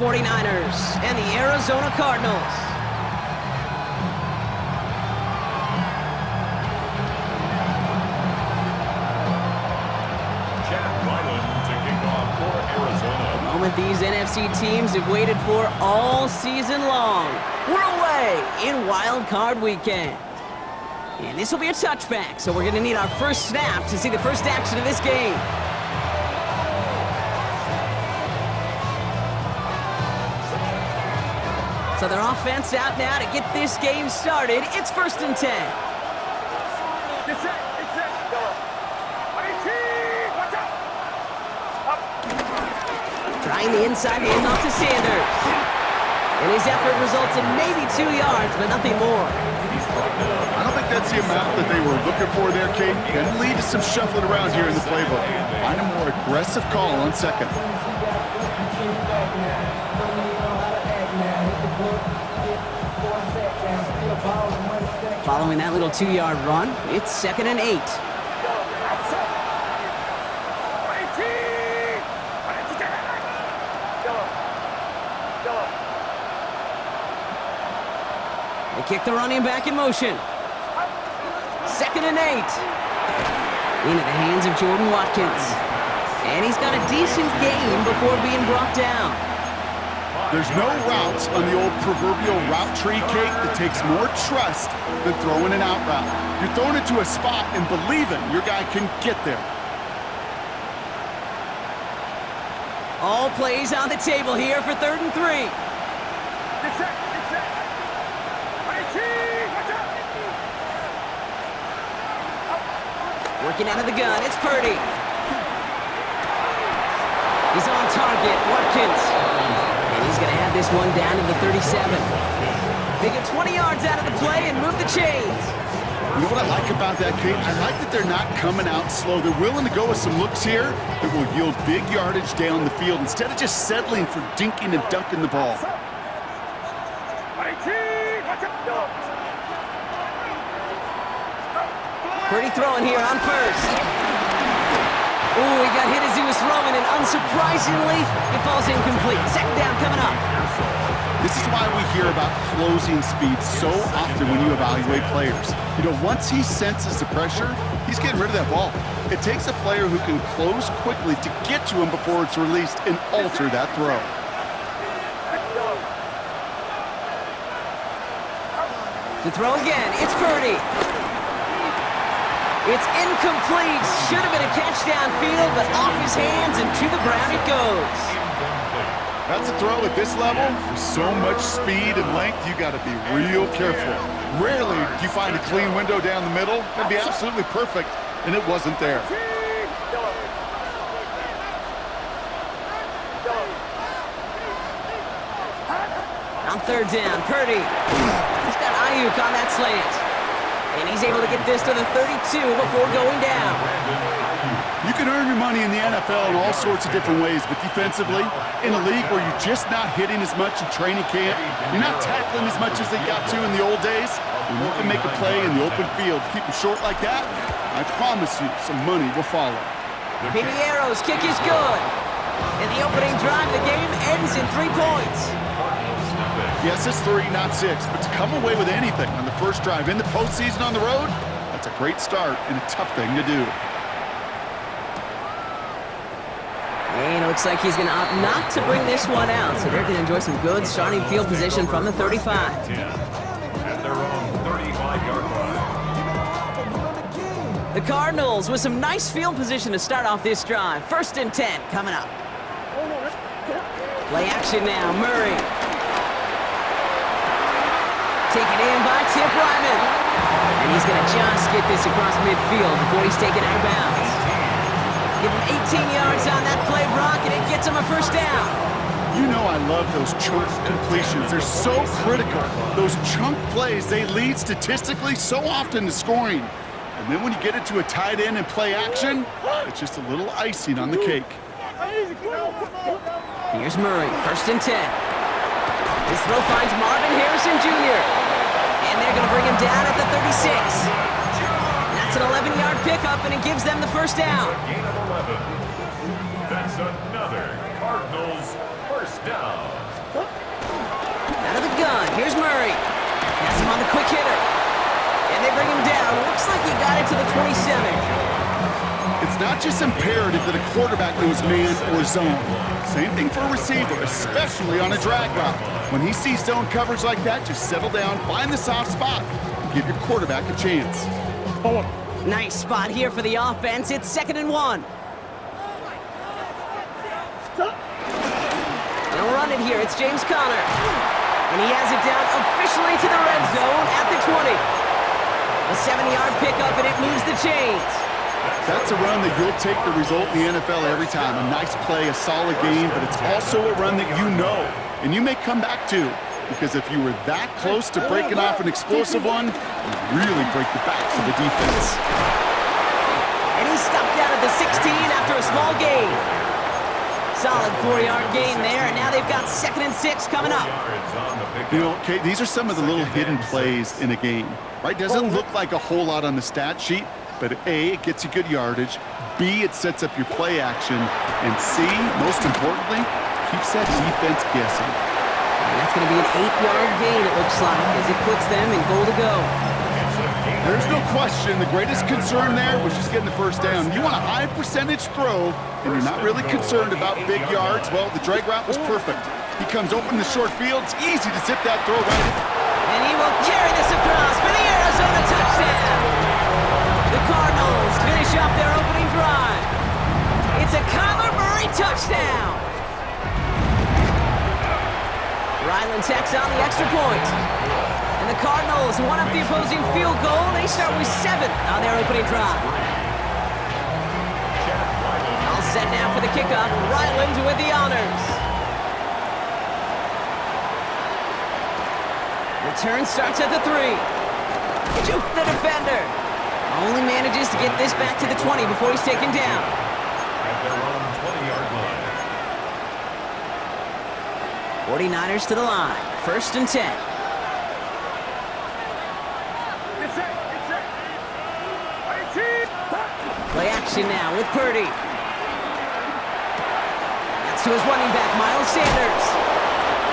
49ers and the Arizona Cardinals. Chad Ryland to kick off for Arizona. The moment these NFC teams have waited for all season long. We're away in Wild Card Weekend. And this will be a touchback, so we're going to need our first snap to see the first action of this game. So their offense out now to get this game started. It's 1st and 10. Trying the inside handoff to Sanders. And his effort results in maybe 2 yards, but nothing more. I don't think that's the amount that they were looking for there, Kate. Can lead to some shuffling around here in the playbook. Find a more aggressive call on second. Following that little 2-yard run, it's 2nd and 8. They kick the running back in motion. 2nd and 8. Into the hands of Jordan Watkins. And he's got a decent game before being brought down. There's no routes on the old proverbial route tree, Kate, that takes more trust than throwing an out route. You're throwing it to a spot and believing your guy can get there. All plays on the table here for 3rd and 3. Working out of the gun, it's Purdy. He's on target, Watkins. And he's going to have this one down to the 37. They get 20 yards out of the play and move the chains. You know what I like about that, Kate? I like that they're not coming out slow. They're willing to go with some looks here that will yield big yardage down the field instead of just settling for dinking and dunking the ball. Purdy throwing here on 1st. Ooh, he got hit as he was throwing, and unsurprisingly, it falls incomplete. 2nd down coming up. This is why we hear about closing speed so often when you evaluate players. You know, once he senses the pressure, he's getting rid of that ball. It takes a player who can close quickly to get to him before it's released and alter that throw. To throw again, it's Purdy. It's incomplete. Should have been a catch downfield, but off his hands and to the ground it goes. That's a throw at this level. With so much speed and length, you got to be real careful. Rarely do you find a clean window down the middle. It'd be absolutely perfect, and it wasn't there. On 3rd down, Purdy. He's got Ayuk on that slant. And he's able to get this to the 32 before going down. You can earn your money in the NFL in all sorts of different ways, but defensively, in a league where you're just not hitting as much in training camp, you're not tackling as much as they got to in the old days, when you can make a play in the open field, keep it short like that, I promise you some money will follow. Pinheiro's kick is good. And the opening drive of the game ends in 3 points. Yes, it's 3, not 6, but to come away with anything on the first drive in the postseason on the road, that's a great start and a tough thing to do. And it looks like he's going to opt not to bring this one out, so they're going to enjoy some good starting field position from the 35. At their own 35-yard line. The Cardinals with some nice field position to start off this drive. 1st and 10 coming up. Play action now, Murray. Taken in by Tip Ryman. And he's going to just get this across midfield before he's taken out of bounds. Give him 18 yards on that play, Brock, and it gets him a 1st down. You know I love those chunk completions. They're so critical. Those chunk plays, they lead statistically so often to scoring. And then when you get it to a tight end and play action, it's just a little icing on the cake. Here's Murray, 1st and 10. His throw finds Marvin Harrison Jr. And they're going to bring him down at the 36. That's an 11-yard pickup, and it gives them the 1st down. Gain of 11. That's another Cardinals 1st down. he got it to the 27. It's not just imperative that a quarterback knows man or zone. Same thing for a receiver, especially on a drag route. When he sees zone coverage like that, just settle down, find the soft spot, and give your quarterback a chance. Nice spot here for the offense. It's 2nd and 1. They'll run it here. It's James Conner. And he has it down officially to the red zone at the 20. A 70-yard pickup, and it moves the chains. That's a run that you'll take the result in the NFL every time. A nice play, a solid game, but it's also a run that you know, and you may come back to, because if you were that close to breaking off an explosive one, you really break the backs of the defense. And he's stopped out at the 16 after a small gain. Solid 4-yard gain there, and now they've got 2nd and 6 coming up. You know, Kate, these are some of the little hidden plays in a game, right? Doesn't look like a whole lot on the stat sheet, but A, it gets you good yardage, B, it sets up your play action, and C, most importantly, keeps that defense guessing. And that's going to be an 8-yard gain, it looks like, as it puts them in goal to go. There's no question the greatest concern there was just getting the first down. You want a high percentage throw, and you're not really concerned about big yards. Well, the drag route was perfect. He comes open in the short field. It's easy to zip that throw right in. And he will carry this across for the Arizona touchdown. The Cardinals finish off their opening drive. It's a Kyler Murray touchdown. Ryland tacks on the extra point. And the Cardinals one up the opposing field goal. They start with 7 on their opening drive. All set now for the kickoff. Ryland with the honors. Return starts at the 3. Juke the defender. Only manages to get this back to the 20 before he's taken down. At their own 20-yard line. 49ers to the line. 1st and 10. Play action now with Purdy. That's to his running back, Miles Sanders.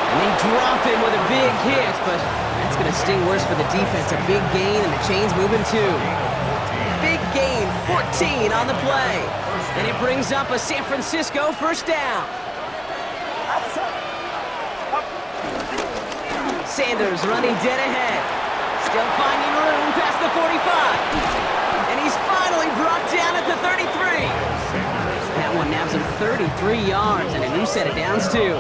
And they drop him with a big hit, but that's going to sting worse for the defense. A big gain, and the chain's moving too. Big gain, 14 on the play. And it brings up a San Francisco 1st down. Sanders running dead ahead. Still finding room past the 45. And he's finally brought down at the 33. That one nabs him 33 yards and a new set of downs too.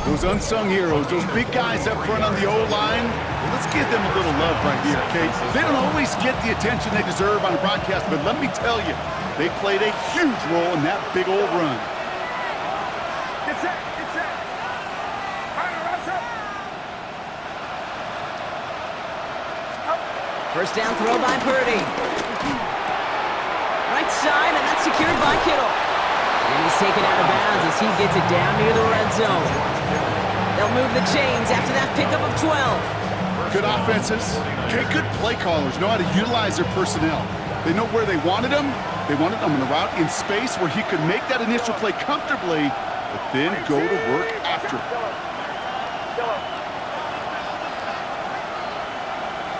Those unsung heroes, those big guys up front on the O-line, let's give them a little love right here, okay? They don't always get the attention they deserve on a broadcast, but let me tell you, they played a huge role in that big old run. First down throw by Purdy. Right side, and that's secured by Kittle. And he's taken out of bounds as he gets it down near the red zone. They'll move the chains after that pickup of 12. Good offenses. Okay, good play callers know how to utilize their personnel. They know where they wanted them. They wanted them on a route in space where he could make that initial play comfortably, but then go to work after it.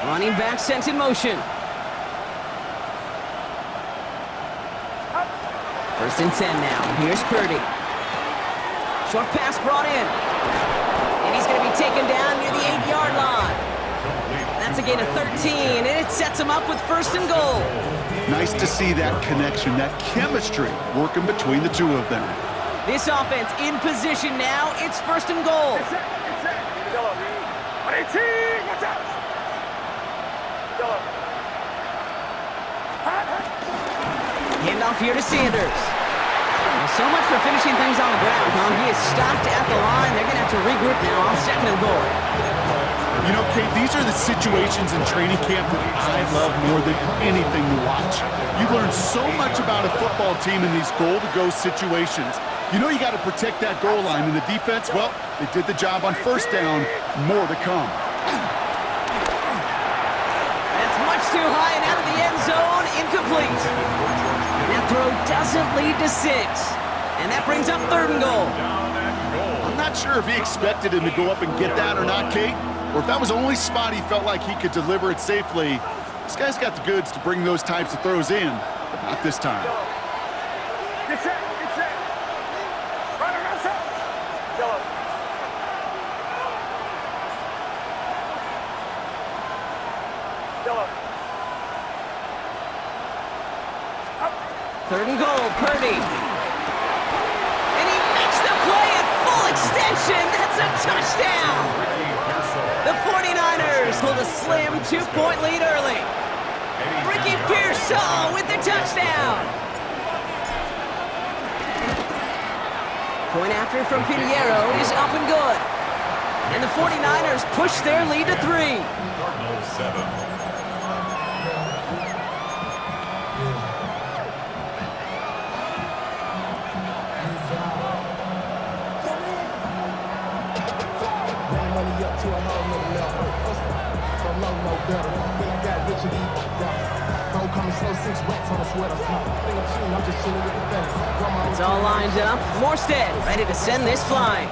Running back sent in motion. 1st and 10 now. Here's Purdy. Short pass brought in. And he's going to be taken down near the 8-yard line. That's a gain of 13, and it sets him up with 1st and goal. Nice to see that connection, that chemistry working between the two of them. This offense in position now. It's 1st and goal. Handoff here to Sanders. Well, so much for finishing things on the ground, huh? He is stopped at the line. They're going to have to regroup now on 2nd and goal. You know, Kate, these are the situations in training camp that I love more than anything to watch. You learn so much about a football team in these goal-to-go situations. You know you got to protect that goal line, and the defense, well, they did the job on 1st down. More to come. That's much too high and out of the end zone. Incomplete. That throw doesn't lead to 6. And that brings up 3rd and goal. I'm not sure if he expected him to go up and get that or not, Kate, or if that was the only spot he felt like he could deliver it safely. This guy's got the goods to bring those types of throws in, but not this time. Get set, get set. Run around, set. Yellow. Yellow. Up. 3rd and goal, Purdy. And he makes the play at full extension. That's a touchdown. The 49ers hold a slim 2-point lead early. Ricky Pearsall with the touchdown. Point after from Pinheiro is up and good. And the 49ers push their lead to 3. Cardinals 7. It's all lined up. Morstead ready to send this flying.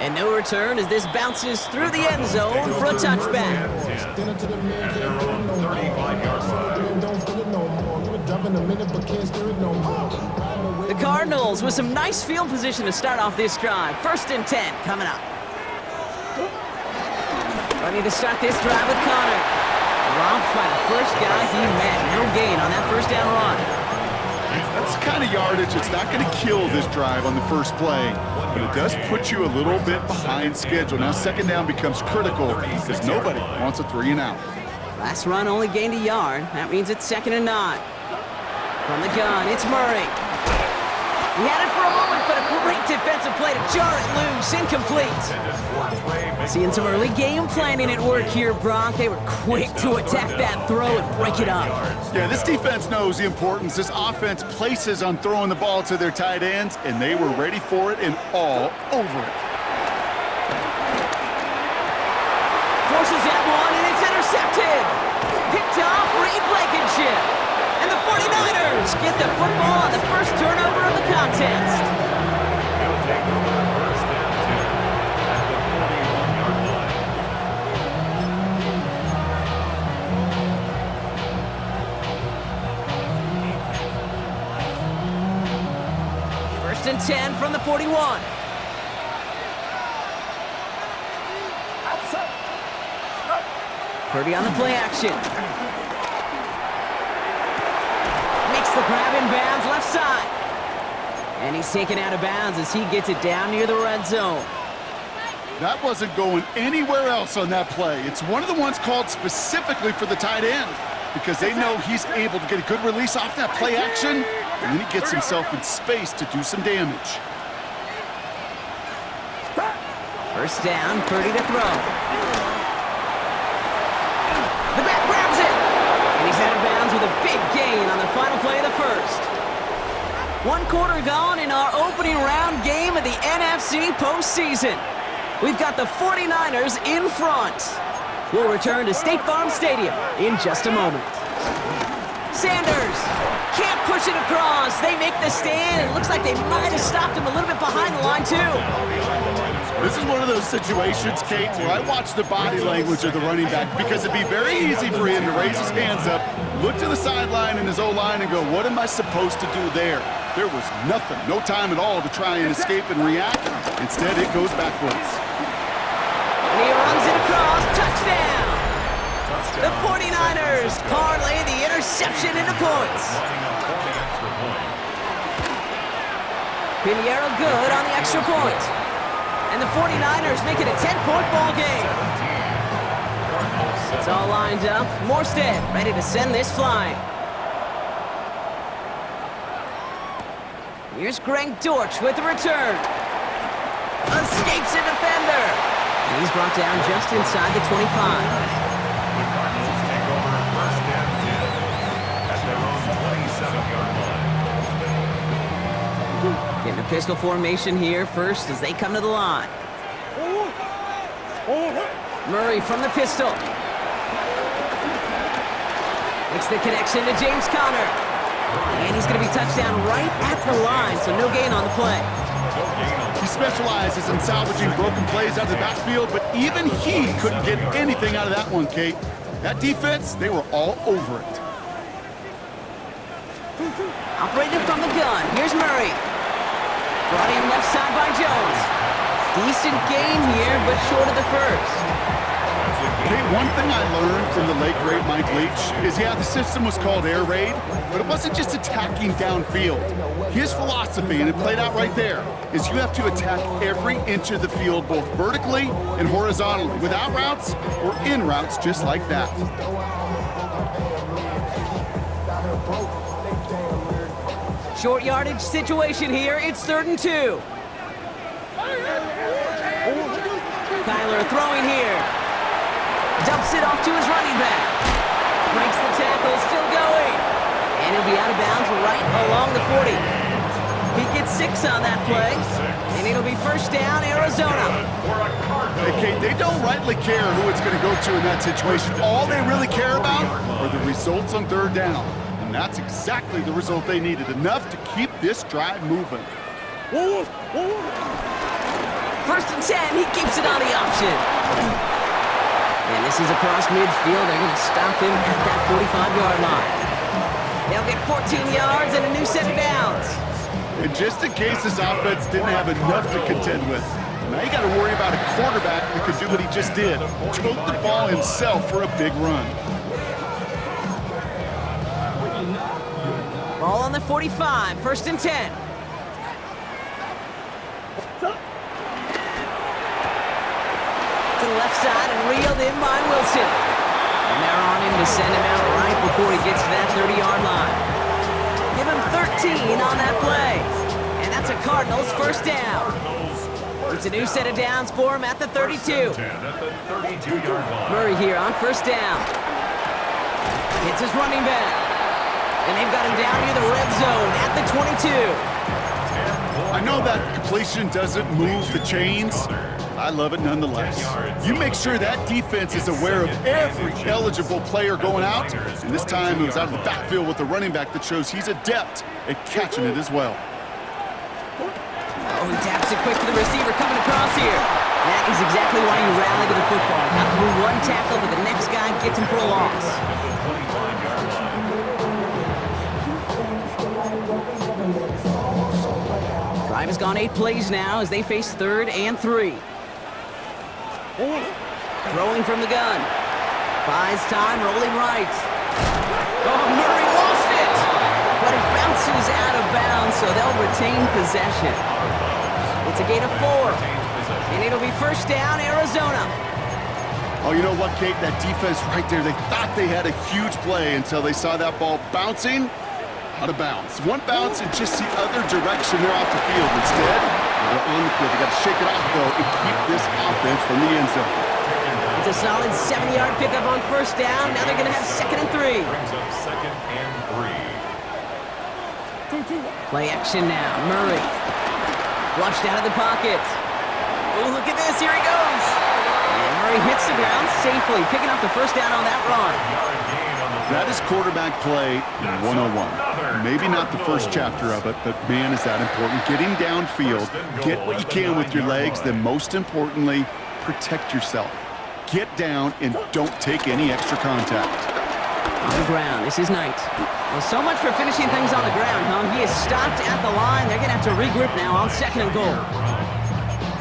And no return as this bounces through the end zone for a touchback. At their own 35-yard line. The Cardinals with some nice field position to start off this drive. 1st and 10 coming up. Ready to start this drive with Connor. Dropped by the first guy he met. No gain on that 1st down run. That's the kind of yardage that's not going to kill this drive on the first play, but it does put you a little bit behind schedule. Now 2nd down becomes critical because nobody wants a 3 and out. Last run only gained a yard. That means it's 2nd and 9. From the gun, it's Murray. He had it for a moment, but a great defensive play to jar it loose. Incomplete. Seeing some early game planning at work here, Brock. They were quick to attack that throw and break it up. Yeah, this defense knows the importance this offense places on throwing the ball to their tight ends, and they were ready for it and all over it. Forces that one, and it's intercepted. Picked off Reed Blankenship. And the 49ers get the football on the first turnover of the contest. He'll take over 1st and 10 at the 41-yard line. 1st and 10 from the 41. Purdy on the play action. Makes the grab in bounds left side. And he's taken out of bounds as he gets it down near the red zone. That wasn't going anywhere else on that play. It's one of the ones called specifically for the tight end because they know he's able to get a good release off that play action, and then he gets himself in space to do some damage. 1st down, Purdy to throw. The back grabs it! And he's out of bounds with a big gain on the final play of the 1st. 1 quarter gone in our opening round game of the NFC postseason. We've got the 49ers in front. We'll return to State Farm Stadium in just a moment. Sanders can't push it across. They make the stand. It looks like they might have stopped him a little bit behind the line, too. This is one of those situations, Kate, where I watch the body language of the running back because it'd be very easy for him to raise his hands up, look to the sideline in his O-line and go, what am I supposed to do there? There was nothing, no time at all to try and escape and react. Instead, it goes backwards. And he runs it across. Touchdown! The 49ers parlay the interception into points. Pinheiro good on the extra point. And the 49ers make it a 10-point ball game. It's all lined up. Morstead ready to send this flying. Here's Greg Dortch with the return. Escapes a defender. And he's brought down just inside the 25. The Cardinals take over 1st and 10 at their own 27-yard line. Getting a pistol formation here first as they come to the line. Murray from the pistol. Makes the connection to James Conner. And he's going to be touched down right at the line, so no gain on the play. He specializes in salvaging broken plays out of the backfield, but even he couldn't get anything out of that one, Kate. That defense, they were all over it. Operating from the gun. Here's Murray. Brought in left side by Jones. Decent gain here, but short of the first. Kate, one thing I learned from the late, great Mike Leach is, yeah, the system was called air raid, but it wasn't just attacking downfield. His philosophy, and it played out right there, is you have to attack every inch of the field, both vertically and horizontally, without routes or in routes just like that. Short yardage situation here. It's 3rd and 2. Kyler throwing here. Dumps it off to his running back. Breaks the tackle, still going. And he'll be out of bounds right along the 40. He gets 6 on that play. And it'll be first down, Arizona. Hey, Kate, they don't rightly care who it's going to go to in that situation. All they really care about are the results on 3rd down. And that's exactly the result they needed. Enough to keep this drive moving. 1st and 10, he keeps it on the option. And this is across midfield. They're going to stop him at that 45-yard line. They'll get 14 yards and a new set of downs. And just in case this offense didn't have enough to contend with, now you got to worry about a quarterback that could do what he just did. Tote the ball himself for a big run. Ball on the 45, 1st and 10. To the left side and reeled in by Wilson. And they're on him to send him out right before he gets to that 30-yard line. Give him 13 on that play. And that's a Cardinals first down. It's a new set of downs for him at the 32. Murray here on 1st down. Hits his running back. And they've got him down near the red zone at the 22. I know that completion doesn't move the chains. I love it nonetheless. You make sure that defense is aware of every eligible player going out. And this time it was out of the backfield with the running back that shows he's adept at catching it as well. Oh, he taps it quick to the receiver coming across here. That is exactly why you rally to the football. You have to move one tackle, but the next guy gets him for a loss. Drive has gone 8 plays now as they face 3rd and 3. Throwing from the gun. Buys time, rolling right. Oh, Murray lost it! But it bounces out of bounds, so they'll retain possession. It's a gain of 4. And it'll be first down, Arizona. Oh, you know what, Kate? That defense right there, they thought they had a huge play until they saw that ball bouncing out of bounds. One bounce and just the other direction, they're off the field. Instead, they're on the field. They got to shake it off, though, and keep this offense from the end zone. It's a solid 70-yard pickup on 1st down. Now they're going to have 2nd and 3. Brings up 2nd and 3. Play action now. Murray. Flushed out of the pocket. Oh, look at this. Here he goes. And Murray hits the ground safely, picking up the first down on that run. That is quarterback play 101. Maybe not the first chapter of it, but man, is that important. Getting downfield, get what you can with your legs, then most importantly, protect yourself. Get down and don't take any extra contact. On the ground, this is Knight. Well, so much for finishing things on the ground, huh? He is stopped at the line. They're going to have to regroup now on 2nd and goal.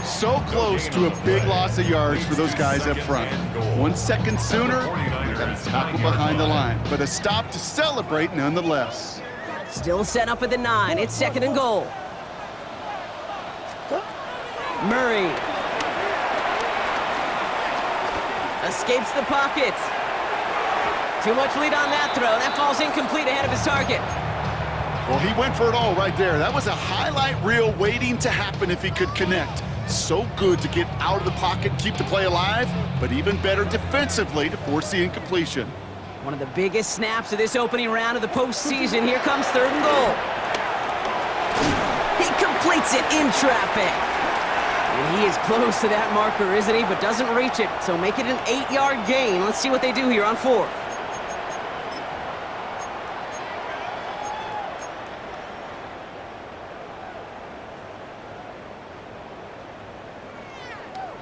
So close to a big loss of yards for those guys up front. 1 second sooner, they got a tackle behind the line, but a stop to celebrate nonetheless. Still set up at the 9. It's 2nd and goal. Murray escapes the pocket. Too much lead on that throw. That falls incomplete ahead of his target. Well, he went for it all right there. That was a highlight reel waiting to happen if he could connect. So good to get out of the pocket, keep the play alive, but even better defensively to force the incompletion. One of the biggest snaps of this opening round of the postseason. Here comes 3rd and goal. He completes it in traffic. And he is close to that marker, isn't he? But doesn't reach it, so make it an 8-yard gain. Let's see what they do here on 4th.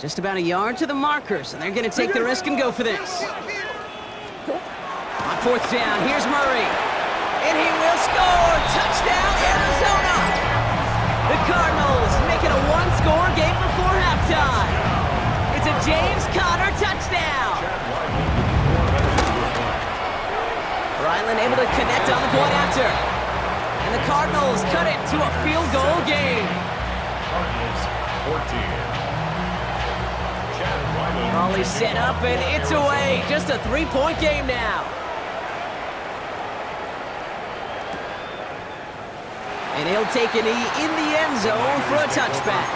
Just about a yard to the marker, so they're going to take the risk and go for this. On fourth down, here's Murray. And he will score! Touchdown, Arizona! The Cardinals make it a one-score game before halftime. It's a James Conner touchdown! Ryland able to connect on the point after. And the Cardinals cut it to a field goal game. Cardinals 14. Raleigh set up and it's away. Just a three-point game now. And he'll take a knee in the end zone for a touchback.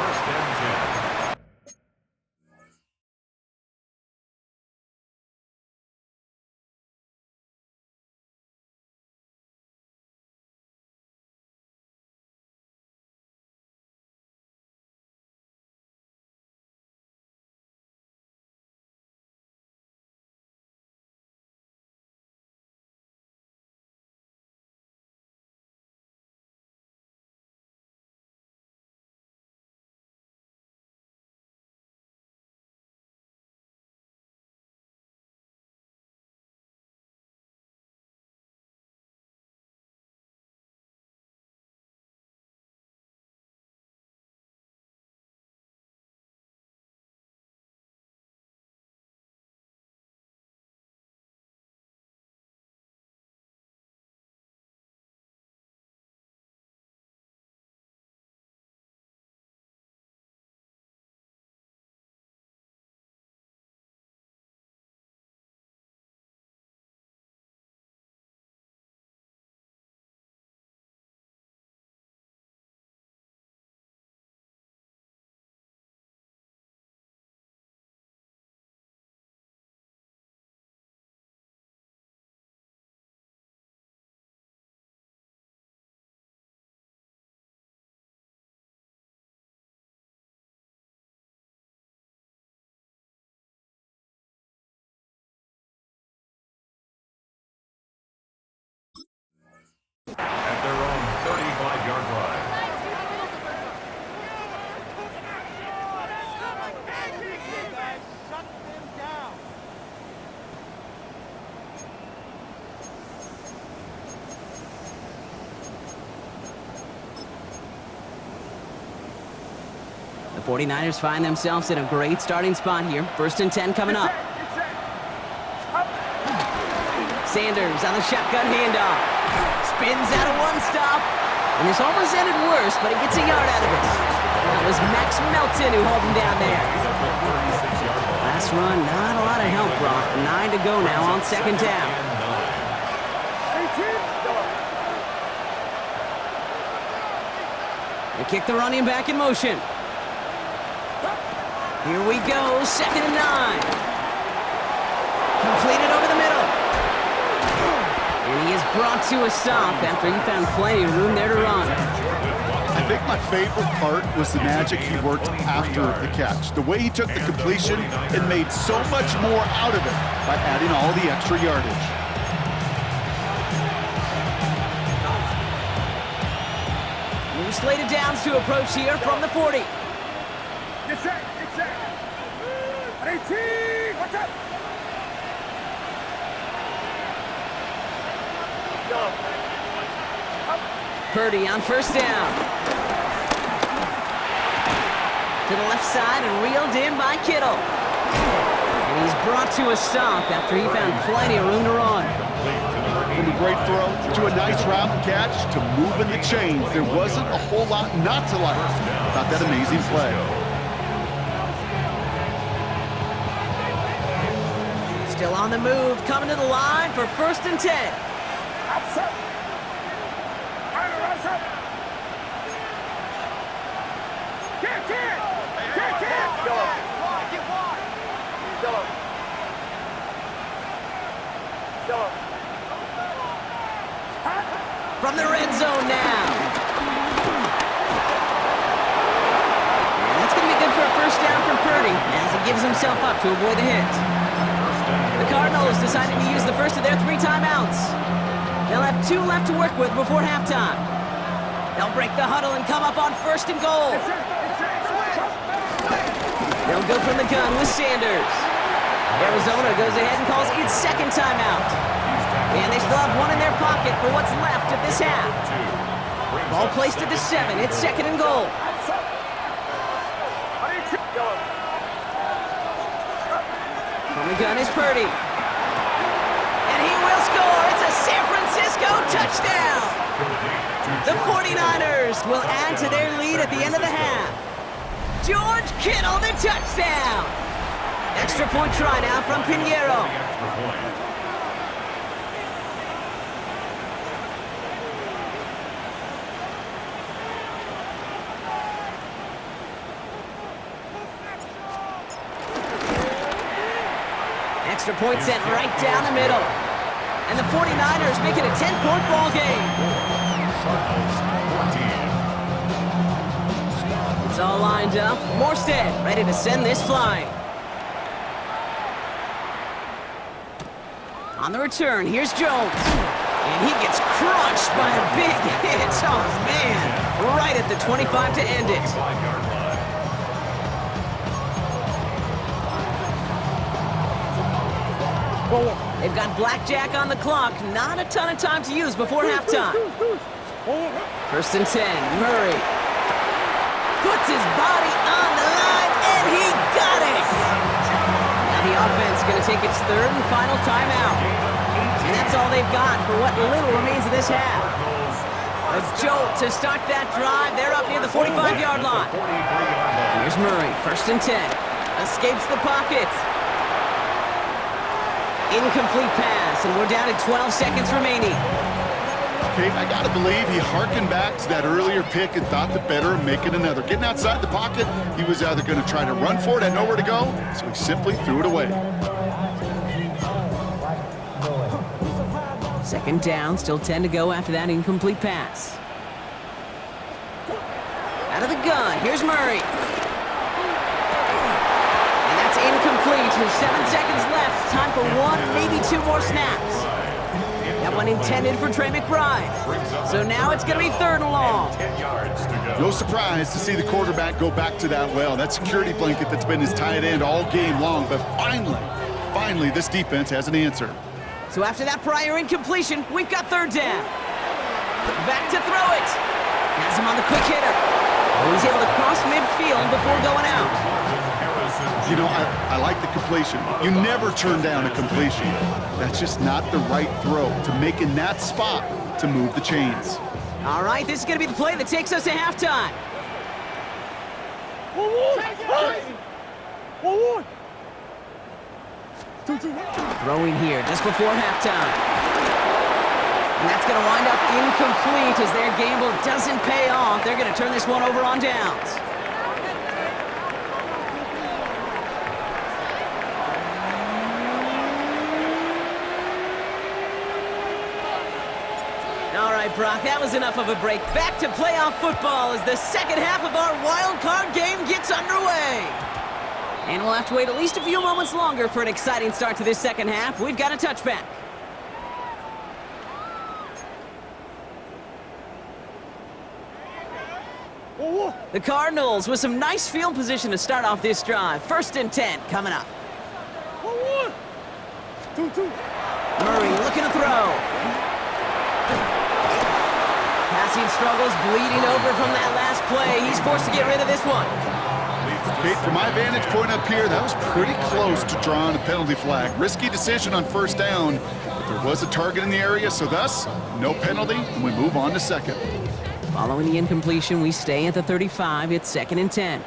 At their own 35-yard line. The 49ers find themselves in a great starting spot here. 1st and 10 coming up. Sanders on the shotgun handoff. Spins out of one stop. And this almost ended worse, but he gets a yard out of it. That was Max Melton who hauled him down there. Last run, not a lot of help, Brock. 9 to go now on 2nd down. They kick the running back in motion. Here we go, 2nd and 9. Completed over the middle. And he is brought to a stop after he found plenty of room there to run. I think my favorite part was the magic he worked after the catch. The way he took the completion and made so much more out of it by adding all the extra yardage. New slated downs to approach here from the 40. Get set, get set. 18, what's up? Purdy on 1st down. To the left side and reeled in by Kittle. And he's brought to a stop after he found plenty of room to run. From a great throw to a nice route and catch to moving the chains, there wasn't a whole lot not to like about that amazing play. Still on the move, coming to the line for 1st and 10. Outside. Outside. Get in. Go. Get wide. Go. From the red zone now. And that's going to be good for a 1st down from Purdy as he gives himself up to avoid the hit. The Cardinals decided to use the first of their 3 timeouts. They'll have 2 left to work with before halftime. They'll break the huddle and come up on 1st and goal. They'll go from the gun with Sanders. Arizona goes ahead and calls its second timeout. And they still have one in their pocket for what's left of this half. Ball placed at the 7. It's second and goal. From the gun is Purdy. And he will score. It's a San Francisco touchdown. The 49ers will add to their lead at the end of the half. George Kittle, the touchdown. Extra point try now from Pinheiro. Extra point sent right down the middle. And the 49ers make it a 10-point ball game. It's all lined up. Morstead ready to send this flying. On the return, here's Jones. And he gets crushed by a big hit. Oh, man. Right at the 25 to end it. They've got blackjack on the clock. Not a ton of time to use before halftime. First and 10, Murray. Puts his body on the line, and he got it! Now the offense is going to take its third and final timeout. And that's all they've got for what little remains of this half. A jolt to start that drive. They're up near the 45-yard line. Here's Murray, first and 10. Escapes the pocket. Incomplete pass, and we're down to 12 seconds remaining. Okay, I gotta believe he hearkened back to that earlier pick and thought the better of making another. Getting outside the pocket, he was either going to try to run for it, had nowhere to go, so he simply threw it away. Second down, still 10 to go after that incomplete pass. Out of the gun, here's Murray. Incomplete with 7 seconds left. Time for one, maybe two more snaps. That one intended for Trey McBride. So now it's going to be third and long. No surprise to see the quarterback go back to that well. That security blanket that's been his tight end all game long. But finally, this defense has an answer. So after that prior incompletion, we've got third down. Back to throw it. Has him on the quick hitter. He's able to cross midfield before going out. You know, I like the completion. You never turn down a completion. That's just not the right throw to make in that spot to move the chains. All right, this is going to be the play that takes us to halftime. Throwing here just before halftime. And that's going to wind up incomplete as their gamble doesn't pay off. They're going to turn this one over on downs. All right, Brock, that was enough of a break. Back to playoff football as the second half of our wild card game gets underway. And we'll have to wait at least a few moments longer for an exciting start to this second half. We've got a touchback. The Cardinals with some nice field position to start off this drive. First and 10 coming up. Murray looking to throw. Passing struggles, bleeding over from that last play. He's forced to get rid of this one. Okay, from my vantage point up here, that was pretty close to drawing a penalty flag. Risky decision on first down, but there was a target in the area, so thus, no penalty, and we move on to second. Following the incompletion, we stay at the 35. It's second and 10.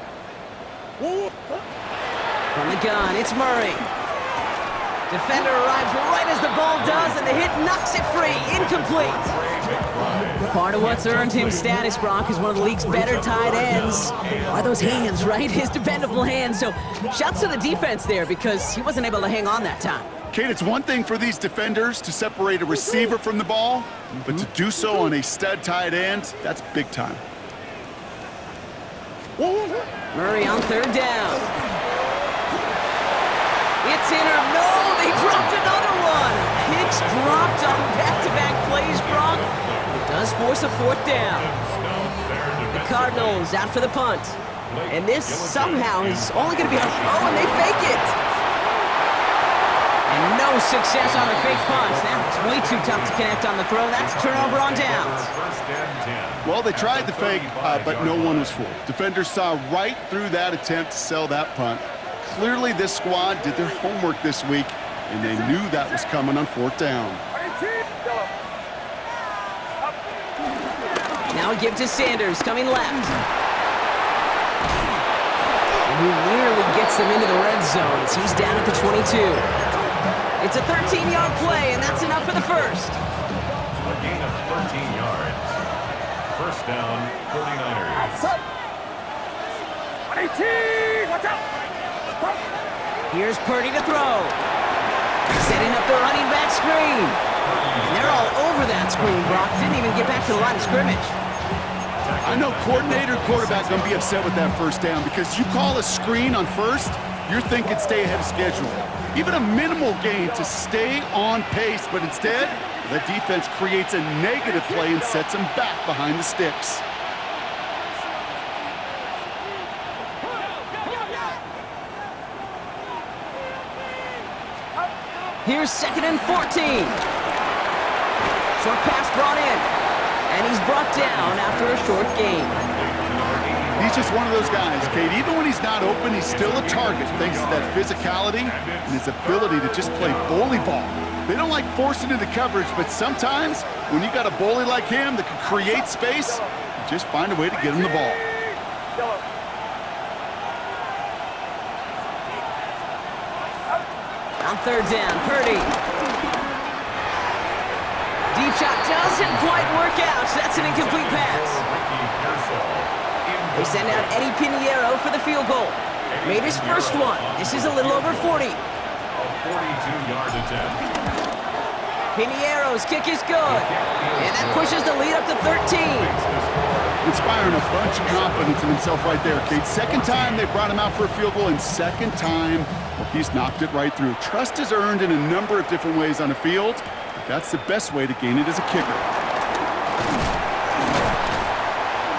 From the gun, it's Murray. Defender arrives right as the ball does, and the hit knocks it free. Incomplete. Part of what's earned him status, Brock, is one of the league's better tight ends. Are those hands, right? His dependable hands. So shouts to the defense there because he wasn't able to hang on that time. Kate, it's one thing for these defenders to separate a receiver from the ball, but to do so on a stud tight end, that's big time. Murray on third down. It's in or no, they dropped another one. Hicks dropped on back-to-back plays, Brock. It does force a fourth down. The Cardinals out for the punt. And this somehow is only going to be a... Oh, and they fake it! And no success on the fake punch. That's way too tough to connect on the throw. That's turnover on downs. Well, they tried the fake, but no one was fooled. Defenders saw right through that attempt to sell that punt. Clearly, this squad did their homework this week, and they knew that was coming on 4th down. Now a give to Sanders, coming left. And he nearly gets them into the red zone as he's down at the 22. It's a 13-yard play, and that's enough for the first. A gain of 13 yards. First down, 49ers. 18, watch out! Here's Purdy to throw. Setting up the running back screen. And they're all over that screen, Brock. Didn't even get back to the line of scrimmage. I know coordinator and quarterback going to be upset with that first down because you call a screen on first, you're thinking stay ahead of schedule. Even a minimal gain to stay on pace, but instead, the defense creates a negative play and sets them back behind the sticks. Here's 2nd and 14. Short pass brought in. And he's brought down after a short gain. He's just one of those guys, Kate. Even when he's not open, he's still a target thanks to that physicality and his ability to just play bully ball. They don't like forcing into coverage, but sometimes when you got a bully like him that can create space, you just find a way to get him the ball. On 3rd down, Purdy. Deep shot doesn't quite work out. That's an incomplete pass. They send out Eddie Pinheiro for the field goal. Made his first one. This is a little over 40. A 42-yard attempt. Pinheiro's kick is good. And that pushes the lead up to 13. Inspiring a bunch of confidence in himself right there, Kate. Second time they brought him out for a field goal, and second time, well, he's knocked it right through. Trust is earned in a number of different ways on the field, but that's the best way to gain it as a kicker.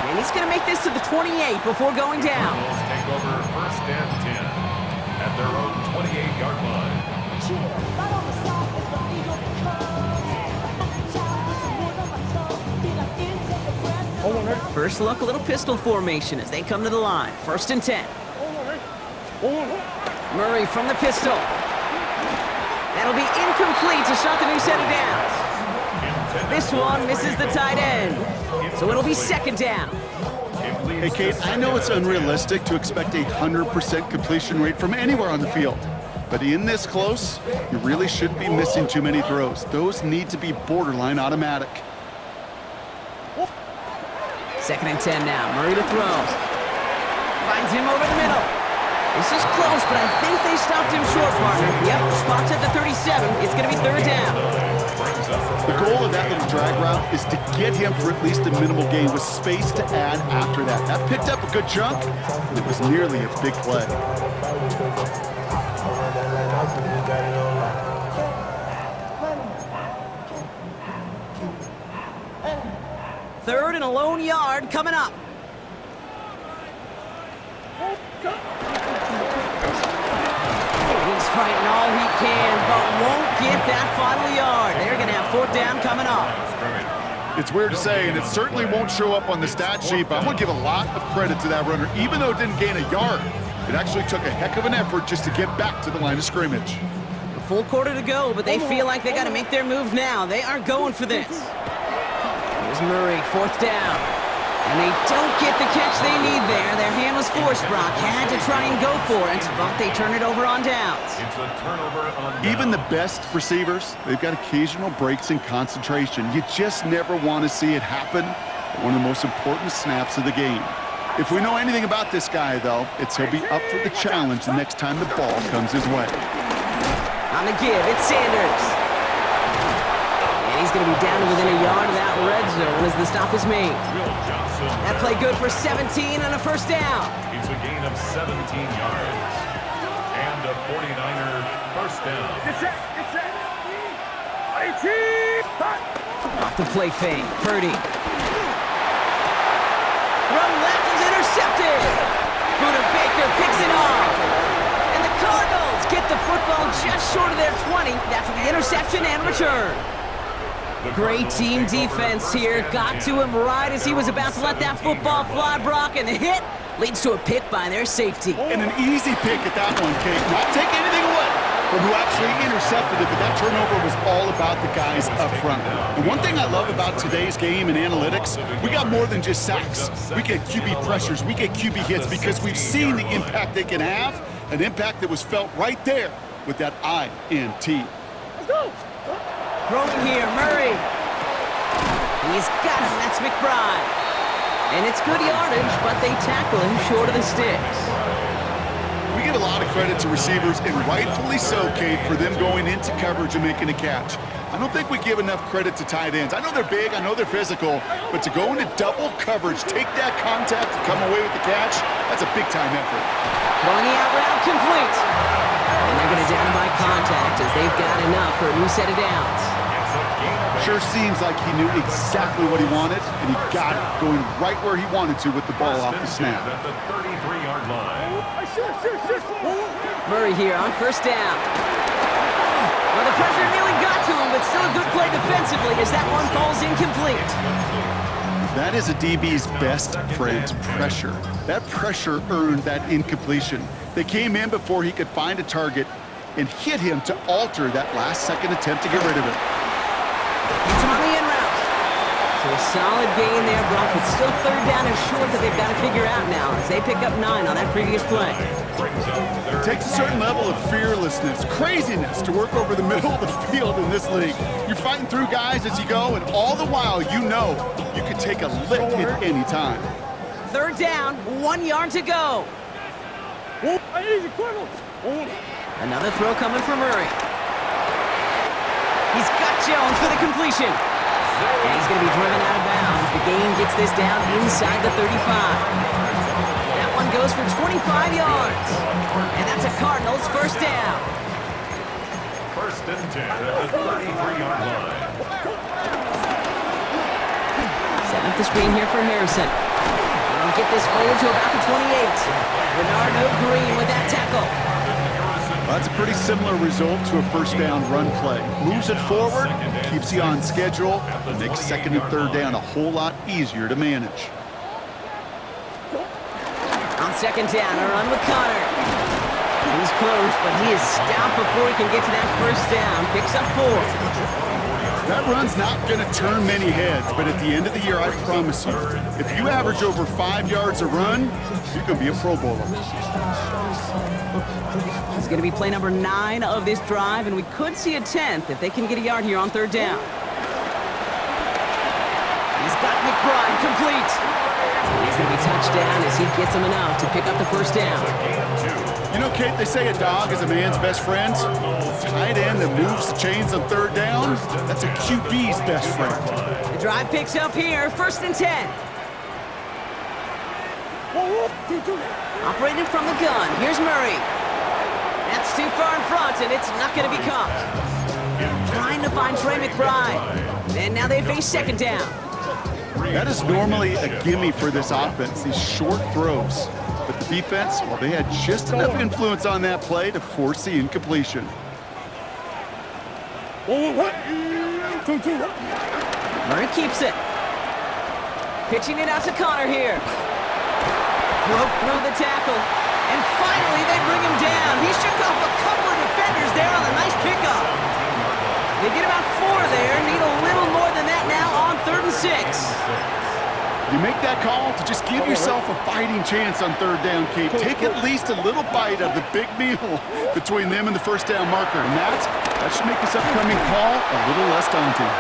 And he's going to make this to the 28 before going down. Eagles take over 1st and 10 at their own 28-yard line. First look, a little pistol formation as they come to the line. 1st and 10. Murray from the pistol. That'll be incomplete to start the new set of downs. This one misses the tight end. So it'll be 2nd down. Hey, Kate, I know it's unrealistic to expect a 100% completion rate from anywhere on the field. But in this close, you really shouldn't be missing too many throws. Those need to be borderline automatic. 2nd and 10 now. Murray to throw. Finds him over the middle. This is close, but I think they stopped him short, partner. Yep, spots at the 37. It's going to be 3rd down. The goal of that little drag route is to get him for at least a minimal gain with space to add after that. That picked up a good chunk, and it was nearly a big play. Third and a lone yard coming up. He's fighting all he can, but won't get that final yard. They're going to have 4th down coming up. It's weird to say, and it certainly won't show up on the stat sheet, but I'm going to give a lot of credit to that runner. Even though it didn't gain a yard, it actually took a heck of an effort just to get back to the line of scrimmage. A full quarter to go, but they feel like they got to make their move now. They are going for this. Here's Murray, 4th down. And they don't get the catch they need there. Their hand was forced, Brock. Had to try and go for it, but they turn it over on downs. It's a turnover on downs. Even the best receivers, they've got occasional breaks in concentration. You just never want to see it happen at one of the most important snaps of the game. If we know anything about this guy, though, it's he'll be up for the challenge the next time the ball comes his way. On the give, it's Sanders. And he's going to be down to within a yard of that red zone as the stop is made. That play good for 17 and a 1st down. It's a gain of 17 yards. And a 49er 1st down. Get set. 18, Off the play fake, Purdy. Throw left is intercepted. interception and return. Great team defense here. Got to him right as he was about to let that football fly, Brock, and the hit leads to a pick by their safety. And an easy pick at that one, Kate. Not take anything away from who actually intercepted it, but that turnover was all about the guys up front. And one thing I love about today's game in analytics, we got more than just sacks. We get QB pressures, we get QB hits because we've seen the impact they can have, an impact that was felt right there with that INT. Let's go. Throwing here, Murray. He's got him. That's McBride. And it's good yardage, but they tackle him short of the sticks. We give a lot of credit to receivers, and rightfully so, Kate, for them going into coverage and making a catch. I don't think we give enough credit to tight ends. I know they're big, I know they're physical, but to go into double coverage, take that contact, and come away with the catch, that's a big-time effort. Throwing the out route complete. And they're going to down him by contact as they've got enough for a new set of downs. Sure seems like he knew exactly what he wanted, and he got it, going right where he wanted to with the ball off the snap. At the 33-yard line. Murray here on first down. Well, the pressure nearly got to him, but still a good play defensively as that one falls incomplete. That is a DB's best friend, pressure. That pressure earned that incompletion. They came in before he could find a target and hit him to alter that last-second attempt to get rid of it. It's on the in route. So a solid gain there, Brock, but still third down and short that they've got to figure out now as they pick up 9 on that previous play. It takes a certain level of fearlessness, craziness to work over the middle of the field in this league. You're fighting through guys as you go, and all the while you know you can take a lick at any time. Third down, 1 yard to go. Another throw coming from Murray. He's got Jones for the completion. And he's going to be driven out of bounds. The gain gets this down inside the 35. That one goes for 25 yards. And that's a Cardinals first down. First and 10 at the 33-yard line. Setting up the screen here for Harrison. And get this forward to about the 28. Bernardo Green with that tackle. Well, that's a pretty similar result to a first down run play. Moves it forward, keeps you on schedule, and makes second and third down a whole lot easier to manage. On second down, a run with Connor. He's close, but he is stopped before he can get to that first down. Picks up 4. That run's not going to turn many heads, but at the end of the year, I promise you, if you average over 5 yards a run, you're going to be a Pro Bowler. It's going to be play number 9 of this drive, and we could see a 10th if they can get a yard here on third down. He's got McBride complete. And he's going to be touchdown as he gets him enough to pick up the first down. You know, Kate, they say a dog is a man's best friend. Tight end that moves the chains on third down, that's a QB's best friend. The drive picks up here, first and 10. Operating from the gun, here's Murray. That's too far in front, and it's not going to be caught. Trying to find Trey McBride. And now they face second down. That is normally a gimme for this offense, these short throws. But the defense, well, they had just enough influence on that play to force the incompletion. Murray keeps it. Pitching it out to Connor here. Broke through the tackle. And finally, they bring him down. He shook off a couple of defenders there on a nice pickup. They get about 4 there. Need a little more than that now on third and 6. You make that call to just give yourself a fighting chance on third down, Kate. Take at least a little bite of the big meal between them and the first down marker. And that should make this upcoming call a little less daunting.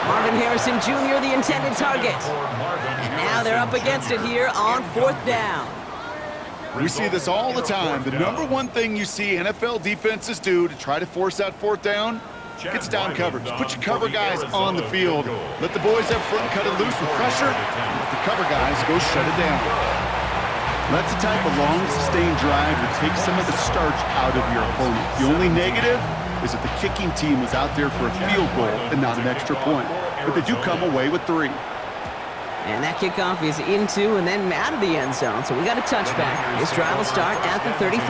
Marvin Harrison Jr., the intended target. And now they're up against it here on fourth down. We see this all the time. The number one thing you see NFL defenses do to try to force that fourth down, gets down coverage. Put your cover guys on the field. Let the boys up front cut it loose with pressure. And let the cover guys go shut it down. That's the type of long, sustained drive that takes some of the starch out of your opponent. The only negative is that the kicking team was out there for a field goal and not an extra point. But they do come away with 3. And that kickoff is into and then out of the end zone. So we got a touchback. This drive will start at the 35.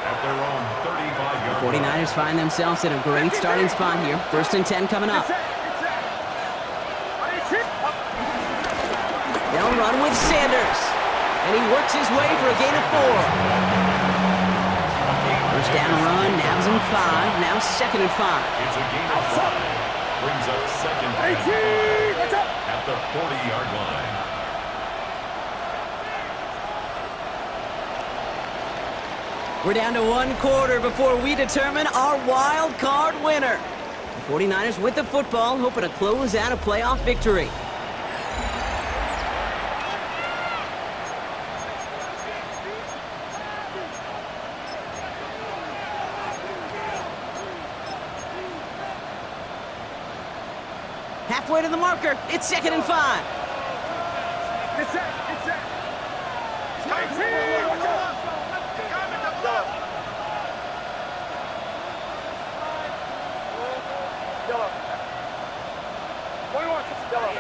At their own 35-yard 49ers find themselves in a great starting spot here. 1st and 10 coming up. They'll run with Sanders. And he works his way for a gain of 4. First down run, nabs him 5. Now 2nd and 5. It's a gain of 5. Brings up 2nd and 5 at the 40-yard line. We're down to 1 quarter before we determine our wild card winner. The 49ers with the football, hoping to close out a playoff victory. Halfway to the marker, it's 2nd and 5. Get set, get set. 19, watch out. Yellow. 21, yellow.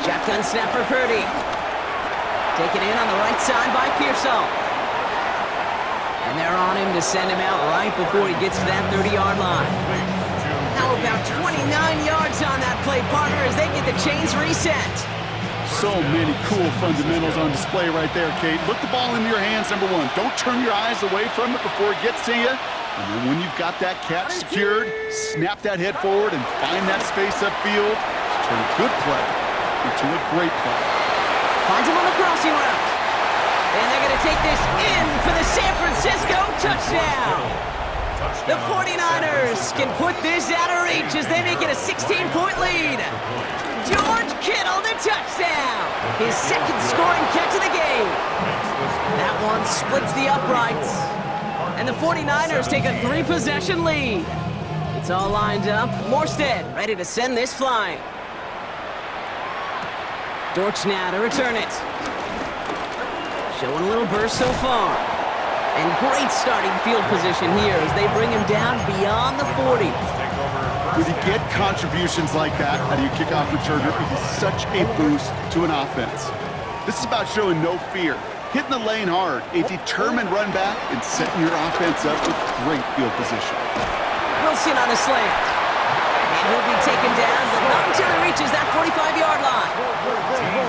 Shotgun snap for Purdy. Taken in on the right side by Pearsall. And they're on him to send him out right before he gets to that 30-yard line. How about 29 yards on that play, partner, as they get the chains reset? So many cool fundamentals on display right there, Kate. Look the ball into your hands, number 1. Don't turn your eyes away from it before it gets to you. And then when you've got that catch secured, snap that head forward and find that space upfield to turn a good play into a great play. Finds him on the crossing route. And they're going to take this in for the San Francisco touchdown. The 49ers can put this out of reach as they make it a 16-point lead. George Kittle, the touchdown. His 2nd scoring catch of the game. That one splits the uprights. And the 49ers take a 3-possession lead. It's all lined up. Morstead ready to send this flying. Dortch now to return it. Showing a little burst so far. And great starting field position here as they bring him down beyond the 40. When you get contributions like that out of your kickoff returner, it is such a boost to an offense. This is about showing no fear, hitting the lane hard, a determined run back, and setting your offense up with great field position. Wilson on the slant. And he'll be taken down, but not until he reaches that 45-yard line.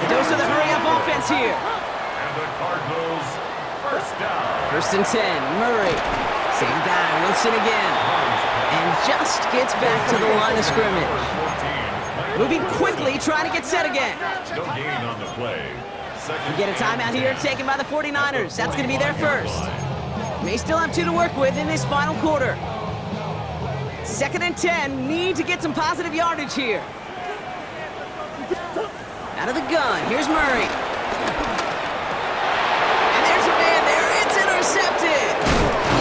A dose of the hurry-up offense here. And the Cardinals, first down. 1st and 10, Murray. Same guy, Wilson again. And just gets back to the line of scrimmage. Moving quickly, trying to get set again. No gain on the play. We get a timeout here taken by the 49ers. That's going to be their first. May still have 2 to work with in this final quarter. 2nd and 10, need to get some positive yardage here. Out of the gun, here's Murray. And there's a man there, it's intercepted.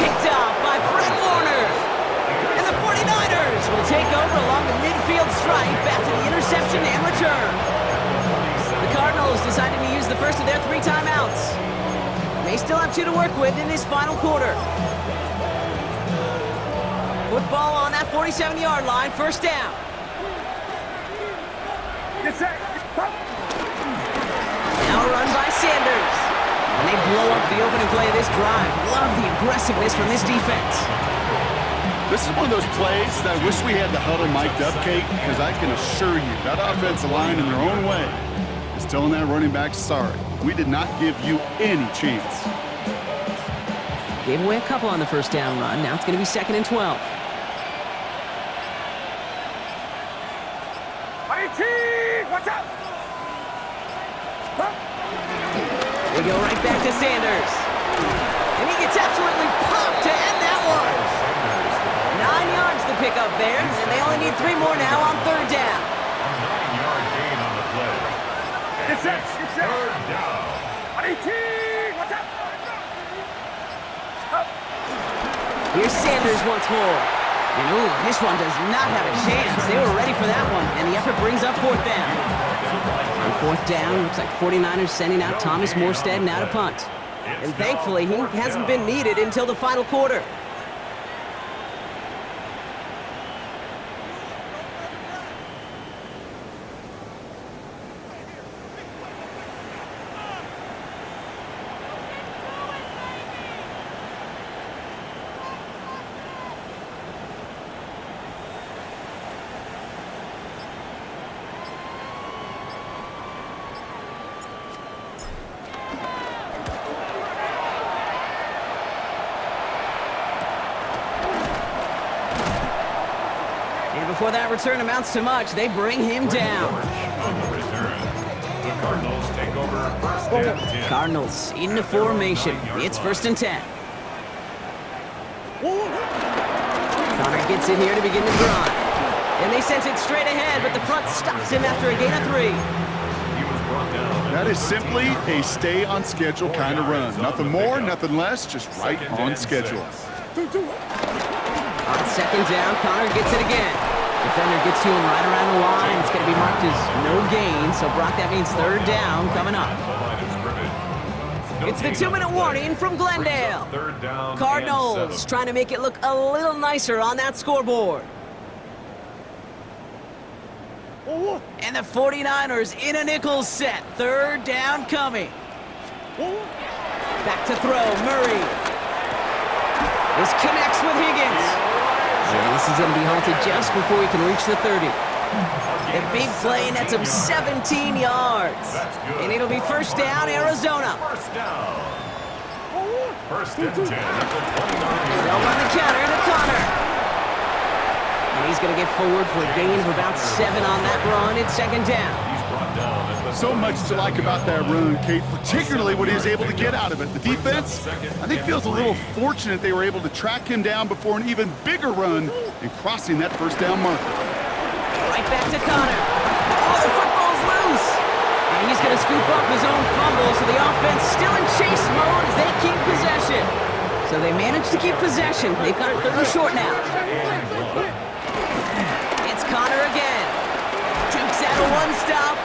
Kicked off by Fred Warner. And the 49ers will take over along the midfield stripe after the interception and return. The Cardinals decided to use the first of their 3 timeouts. They still have 2 to work with in this final quarter. Football on that 47-yard line, first down. Get set. Now a run by Sanders. And they blow up the opening play of this drive. Love the aggressiveness from this defense. This is one of those plays that I wish we had the huddle mic'd up, Kate, because I can assure you that offensive line in their own way is telling that running back, sorry, we did not give you any chance. Gave away a couple on the first down run. Now it's going to be 2nd and 12. 18, watch out. They go right back to Sanders. And he gets absolutely pumped to end that one. 9 yards to pick up there, and they only need 3 more now on 3rd down. A 9-yard gain on the play. Get set, get set. 3rd down. 18, watch out. Here's Sanders once more. And ooh, this one does not have a chance. They were ready for that one, and the effort brings up 4th down. On 4th down, looks like 49ers sending out Thomas Morstead now to punt. And thankfully, he hasn't been needed until the final quarter. before that return amounts to much, they bring him down. On the return, the Cardinals take over first and 10. Cardinals into formation. It's 1st and 10. Connor gets it here to begin the drive. And they sent it straight ahead, but the front stops him after a gain of 3. He was brought down. That is simply a stay on schedule kind of run. Nothing more, nothing less, just right on schedule. On 2nd down, Connor gets it again. Defender gets to him right around the line. It's going to be marked as no gain, so Brock, that means 3rd down coming up. It's the 2-minute warning from Glendale. Third down. Cardinals trying to make it look a little nicer on that scoreboard. And the 49ers in a nickel set. 3rd down coming. Back to throw, Murray. This connects with Higgins. And this is going to be halted just before he can reach the 30. A big play nets him 17 yards. And it'll be 1st down, Arizona. First down. 1st and 10. They'll run the counter to Connor. And he's going to get forward for a gain of about 7 on that run. It's 2nd down. He's brought down at the So much to like about that run, Kate, particularly what he was able to get out of it. The defense, I think, feels a little fortunate they were able to track him down before an even bigger run and crossing that 1st down marker. Right back to Connor. Oh, the football's loose. And he's going to scoop up his own fumble, so the offense still in chase mode as they keep possession. So they managed to keep possession. They've got it 3rd and short now. It's Connor again. Dukes out a 1-stop.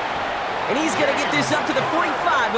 And he's going to get this up to the 45.